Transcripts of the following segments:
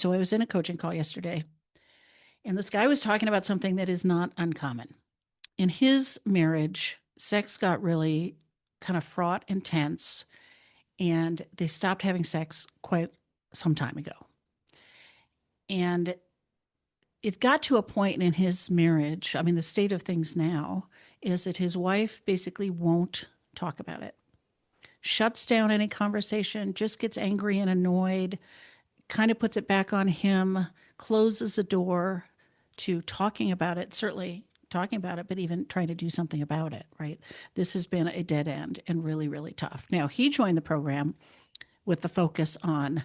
So I was in a coaching call yesterday, and this guy was talking about something that is not uncommon. In his marriage, sex got really kind of fraught and tense, and they stopped having sex quite some time ago. And it got to a point in his marriage. I mean, the state of things now is that his wife basically won't talk about it, shuts down any conversation, just gets angry and annoyed, kind of puts it back on him, closes the door to talking about it, certainly talking about it, but even trying to do something about it, right? This has been a dead end and really, really tough. Now, he joined the program with the focus on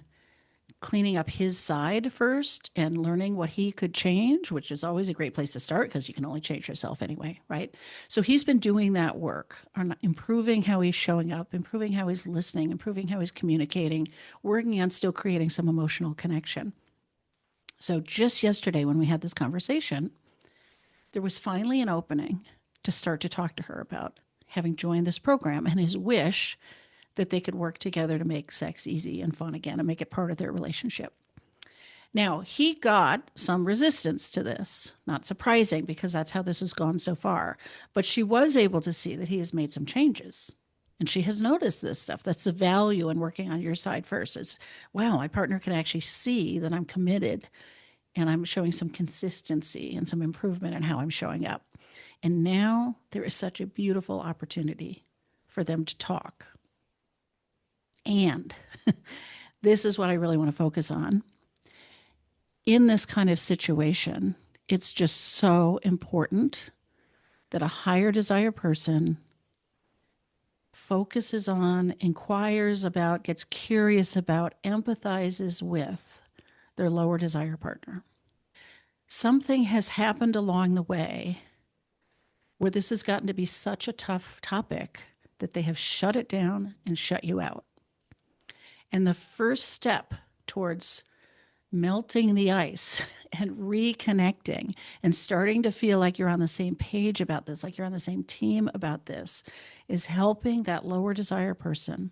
cleaning up his side first and learning what he could change, which is always a great place to start because you can only change yourself anyway, right? So he's been doing that work on improving how he's showing up, improving how he's listening, improving how he's communicating, working on still creating some emotional connection. So just yesterday, when we had this conversation, there was finally an opening to start to talk to her about having joined this program and his wish that they could work together to make sex easy and fun again and make it part of their relationship. Now, he got some resistance to this, not surprising because that's how this has gone so far. But she was able to see that he has made some changes. And she has noticed this stuff. That's the value in working on your side first. It's, wow, my partner can actually see that I'm committed and I'm showing some consistency and some improvement in how I'm showing up. And now there is such a beautiful opportunity for them to talk. And this is what I really want to focus on. In this kind of situation, it's just so important that a higher desire person focuses on, inquires about, gets curious about, empathizes with their lower desire partner. Something has happened along the way where this has gotten to be such a tough topic that they have shut it down and shut you out. And the first step towards melting the ice and reconnecting and starting to feel like you're on the same page about this, like you're on the same team about this, is helping that lower desire person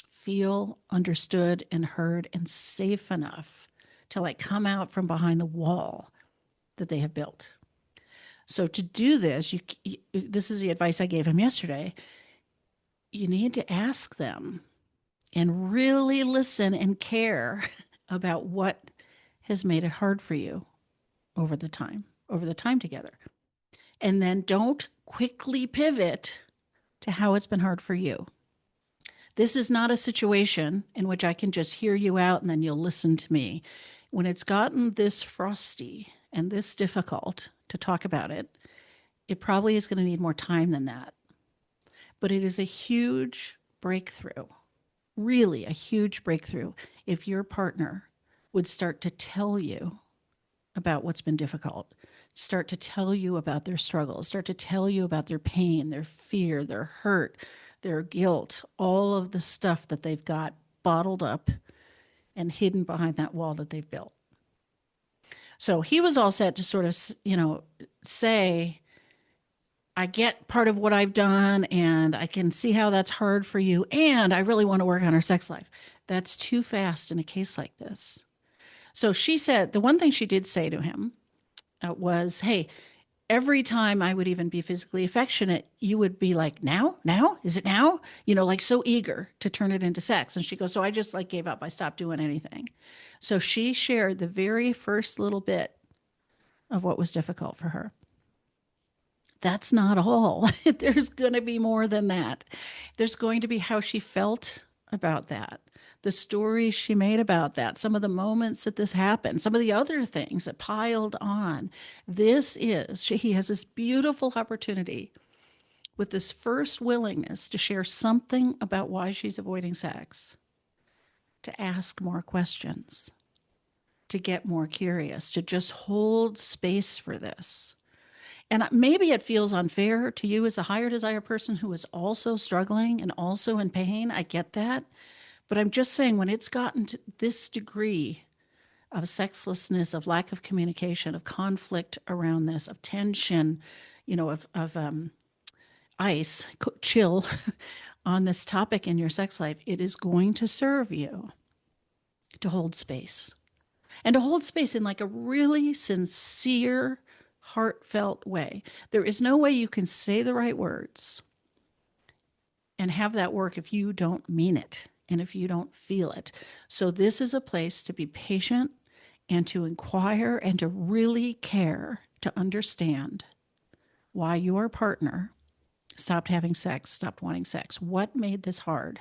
feel understood and heard and safe enough to like come out from behind the wall that they have built. So to do this, this is the advice I gave him yesterday. You need to ask them and really listen and care about what has made it hard for you over the time together. And then don't quickly pivot to how it's been hard for you. This is not a situation in which I can just hear you out and then you'll listen to me. When it's gotten this frosty and this difficult to talk about it, it probably is going to need more time than that. But it is a huge breakthrough, really a huge breakthrough, if your partner would start to tell you about what's been difficult, start to tell you about their struggles, start to tell you about their pain, their fear, their hurt, their guilt, all of the stuff that they've got bottled up and hidden behind that wall that they've built. So he was all set to sort of, say, I get part of what I've done and I can see how that's hard for you. And I really want to work on our sex life. That's too fast in a case like this. So she said, the one thing she did say to him was, hey, every time I would even be physically affectionate, you would be like, now, is it now? Like so eager to turn it into sex. And she goes, so I just like gave up. I stopped doing anything. So she shared the very first little bit of what was difficult for her. That's not all. There's going to be more than that. There's going to be how she felt about that, the stories she made about that, some of the moments that this happened, some of the other things that piled on. He has this beautiful opportunity with this first willingness to share something about why she's avoiding sex, to ask more questions, to get more curious, to just hold space for this. And maybe it feels unfair to you as a higher desire person who is also struggling and also in pain. I get that. But I'm just saying, when it's gotten to this degree of sexlessness, of lack of communication, of conflict around this, of tension, of ice, chill on this topic in your sex life, it is going to serve you to hold space, and to hold space in like a really sincere, heartfelt way. There is no way you can say the right words and have that work if you don't mean it and if you don't feel it. So, this is a place to be patient and to inquire and to really care to understand why your partner stopped having sex, stopped wanting sex. What made this hard?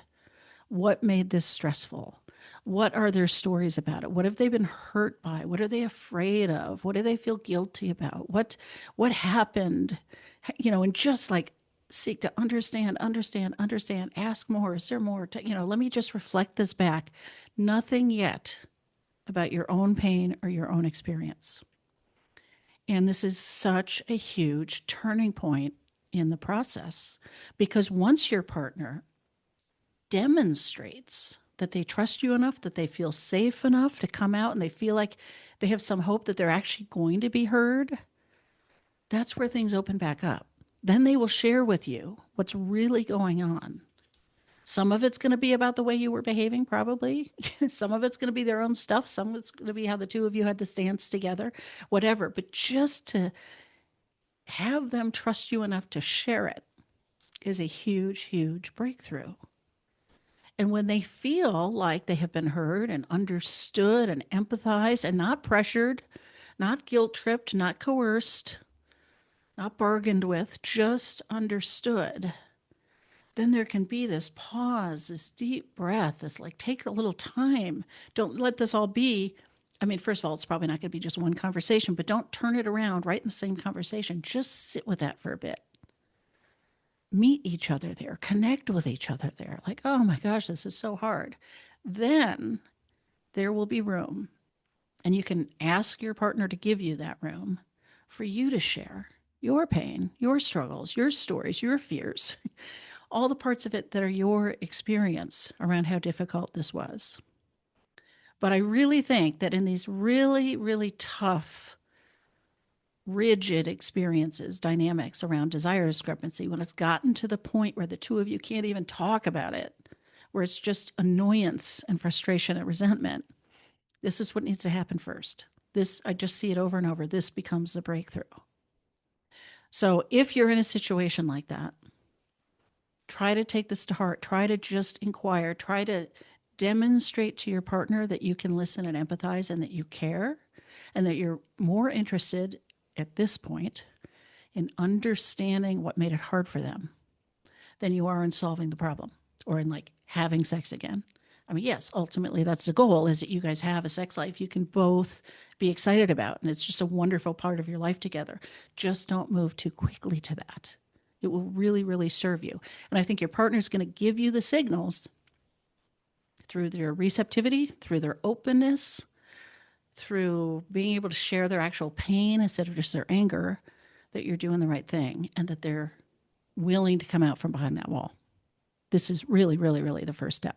What made this stressful? What are their stories about it? What have they been hurt by? What are they afraid of? What do they feel guilty about? What happened? And just like seek to understand, ask more. Is there more? Let me just reflect this back. Nothing yet about your own pain or your own experience. And this is such a huge turning point in the process because once your partner demonstrates that they trust you enough, that they feel safe enough to come out and they feel like they have some hope that they're actually going to be heard, that's where things open back up. Then they will share with you what's really going on. Some of it's going to be about the way you were behaving, probably. Some of it's going to be their own stuff. Some of it's going to be how the two of you had to dance together, whatever. But just to have them trust you enough to share it is a huge, huge breakthrough. And when they feel like they have been heard and understood and empathized and not pressured, not guilt tripped, not coerced, not bargained with, just understood, then there can be this pause, this deep breath, this like take a little time. Don't let this all be. I mean, first of all, it's probably not going to be just one conversation, but don't turn it around right in the same conversation. Just sit with that for a bit. Meet each other there, connect with each other there. Like, oh my gosh, this is so hard. Then there will be room. And you can ask your partner to give you that room for you to share your pain, your struggles, your stories, your fears, all the parts of it that are your experience around how difficult this was. But I really think that in these really, really tough, rigid experiences, dynamics around desire discrepancy, when it's gotten to the point where the two of you can't even talk about it, where it's just annoyance and frustration and resentment, this is what needs to happen first. This, I just see it over and over. This becomes the breakthrough. So if you're in a situation like that, try to take this to heart. Try to just inquire. Try to demonstrate to your partner that you can listen and empathize and that you care and that you're more interested at this point in understanding what made it hard for them than you are in solving the problem or in like having sex again. I mean, yes, ultimately that's the goal, is that you guys have a sex life you can both be excited about. And it's just a wonderful part of your life together. Just don't move too quickly to that. It will really, really serve you. And I think your partner's going to give you the signals through their receptivity, through their openness, through being able to share their actual pain instead of just their anger, that you're doing the right thing and that they're willing to come out from behind that wall. This is really, really, really the first step.